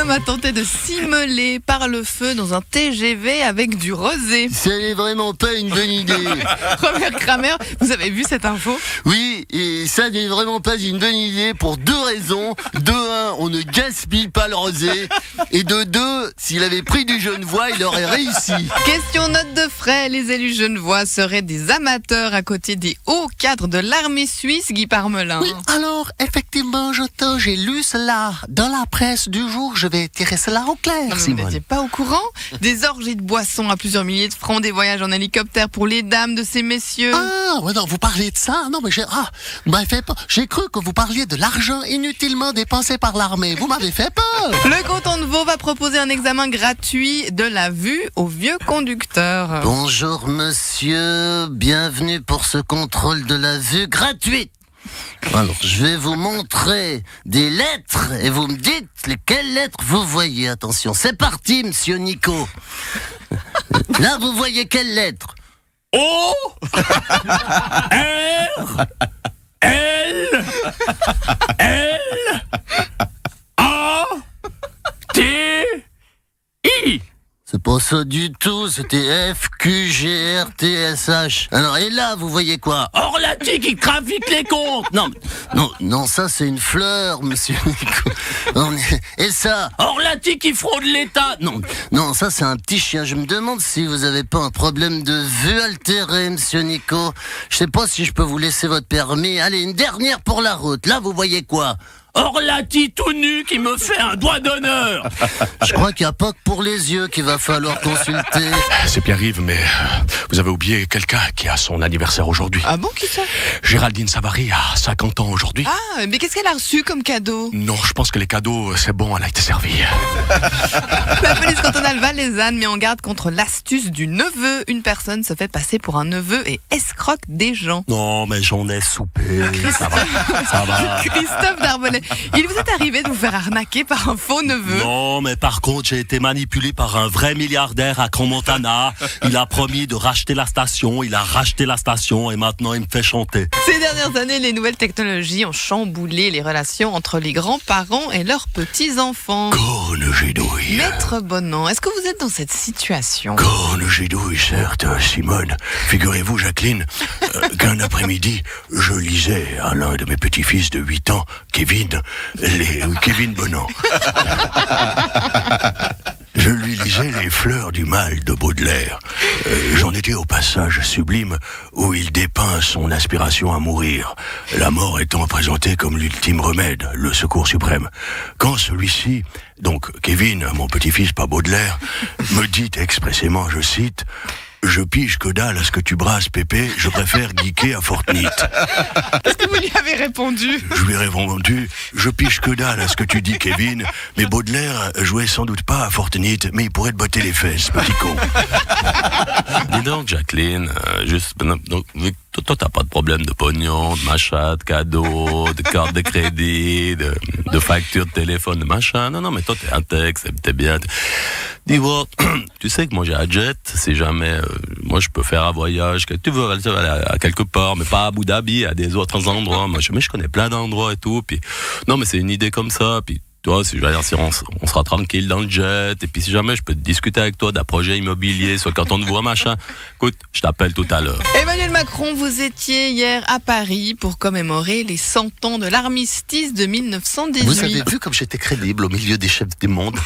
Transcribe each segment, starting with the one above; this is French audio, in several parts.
homme a tenté de s'immoler par le feu dans un TGV avec du rosé. Ça n'est vraiment pas une bonne idée. Robert Kramer, vous avez vu cette info? Oui, et ça n'est vraiment pas une bonne idée pour deux raisons. De un, on ne gaspille pas le rosé. Et de deux, s'il avait pris du Genevois, il aurait réussi. Question note de frais, les élus genevois seraient des amateurs à côté des hauts cadres de l'armée suisse, Guy Parmelin. Oui, alors, effectivement, Jota, j'ai lu cela dans la presse du jour. Je vais tirer cela au clair, Non, mais vous Simone. n'étiez pas au courant? Des orgies de boissons à plusieurs milliers de francs, des voyages en hélicoptère pour les dames de ces messieurs. Ah, ouais, non, vous parliez de ça? Non, mais vous m'avez fait peur. J'ai cru que vous parliez de l'argent inutilement dépensé par l'armée. Vous m'avez fait peur. Le canton de Vaud va proposer un examen gratuit de la vue aux vieux conducteurs. Bonjour monsieur, bienvenue pour ce contrôle de la vue gratuite. Alors, je vais vous montrer des lettres et vous me dites lesquelles lettres vous voyez. Attention, c'est parti, monsieur Nico. Là, vous voyez quelle lettre? O R L L A T I. C'est pas ça du tout, c'était F, Q, G, R, T, S, H. Alors, et là, vous voyez quoi? Orlati qui trafique les comptes. Non, ça c'est une fleur, monsieur Nico. Et ça? Orlati qui fraude l'État. Non, ça c'est un petit chien. Je me demande si vous avez pas un problème de vue altérée, monsieur Nico. Je sais pas si je peux vous laisser votre permis. Allez, une dernière pour la route. Là, vous voyez quoi? Orlati tout nu qui me fait un doigt d'honneur. Je crois qu'il n'y a pas que pour les yeux qu'il va falloir consulter. C'est Pierre-Yves, mais vous avez oublié quelqu'un qui a son anniversaire aujourd'hui. Ah bon, qui ça? Géraldine Savary a 50 ans aujourd'hui. Ah, mais qu'est-ce qu'elle a reçu comme cadeau? Non, je pense que les cadeaux, c'est bon, elle a été servie. La police cantonale Valaisanne met en garde contre l'astuce du neveu. Une personne se fait passer pour un neveu et escroque des gens. Non, mais j'en ai soupé. Ça va. Christophe Darbelet, il vous est arrivé de vous faire arnaquer par un faux neveu? Non, mais par contre, j'ai été manipulé par un vrai milliardaire à Crans-Montana. Il a promis de racheter la station, il a racheté la station et maintenant il me fait chanter. Ces dernières années, les nouvelles technologies ont chamboulé les relations entre les grands-parents et leurs petits-enfants. Conne gidouille. Maître Bonan, est-ce que vous êtes dans cette situation? Conne gidouille, certes, Simone. Figurez-vous, Jacqueline, qu'un après-midi, je lisais à l'un de mes petits-fils de 8 ans, Kevin Bonan. Je lui lisais Les fleurs du mal de Baudelaire. J'en étais au passage sublime où il dépeint son aspiration à mourir, la mort étant présentée comme l'ultime remède, le secours suprême. Quand celui-ci, donc Kevin, mon petit-fils, pas Baudelaire, me dit expressément, je cite, « Je pige que dalle à ce que tu brasses, Pépé, je préfère geeker à Fortnite. » Qu'est-ce que vous lui avez répondu? Je lui ai répondu, je pige que dalle à ce que tu dis, Kevin, mais Baudelaire jouait sans doute pas à Fortnite, mais il pourrait te botter les fesses, petit con. Dis donc, Jacqueline, donc, vu que toi, t'as pas de problème de pognon, de machin, de cadeaux, de carte de crédit, de facture de téléphone, de machin. Non, mais toi, t'es intègre, t'es bien. Dis-moi, tu sais que moi, j'ai un jet, si jamais, moi, je peux faire un voyage, que tu veux aller à quelque part, mais pas à Abu Dhabi, à des autres endroits. Moi, je connais plein d'endroits et tout, puis, non, mais c'est une idée comme ça, puis, toi, si on sera tranquille dans le jet, et puis si jamais je peux te discuter avec toi d'un projet immobilier sur le canton de Vaud, machin, écoute, je t'appelle tout à l'heure. Emmanuel Macron, vous étiez hier à Paris pour commémorer les 100 ans de l'armistice de 1918. Vous avez vu comme j'étais crédible au milieu des chefs du monde.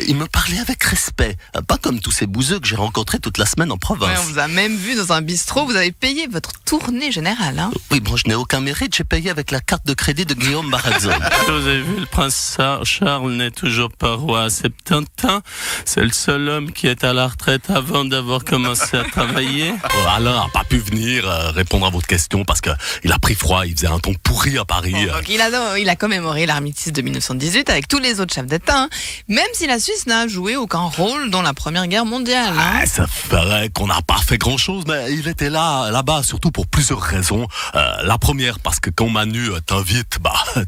Il me parlait avec respect, pas comme tous ces bouseux que j'ai rencontrés toute la semaine en province. Ouais, on vous a même vu dans un bistrot, vous avez payé votre tournée générale. Hein. Oui, bon, je n'ai aucun mérite, j'ai payé avec la carte de crédit de Guillaume Barazon. Vous avez vu, le prince Charles n'est toujours pas roi à 70 ans. C'est le seul homme qui est à la retraite avant d'avoir commencé à travailler. Alain n'a pas pu venir répondre à votre question parce qu'il a pris froid, il faisait un ton pourri à Paris. Bon, donc il a commémoré l'armistice de 1918 avec tous les autres chefs d'État, hein, même si la Suisse n'a joué aucun rôle dans la Première Guerre mondiale. Hein. Ah, ça paraît qu'on n'a pas fait grand-chose, mais il était là-bas surtout pour plusieurs raisons. La première, parce que quand Manu t'invite,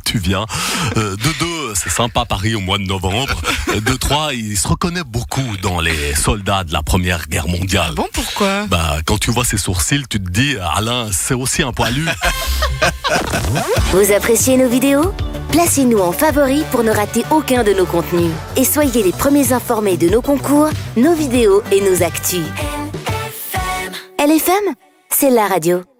tu viens. De deux, c'est sympa Paris au mois de novembre. De trois, il se reconnaît beaucoup dans les soldats de la Première Guerre mondiale. Bon, pourquoi? Quand tu vois ses sourcils, tu te dis, Alain, c'est aussi un poilu. Vous appréciez nos vidéos ? Placez-nous en favoris pour ne rater aucun de nos contenus. Et soyez les premiers informés de nos concours, nos vidéos et nos actus. LFM, c'est la radio.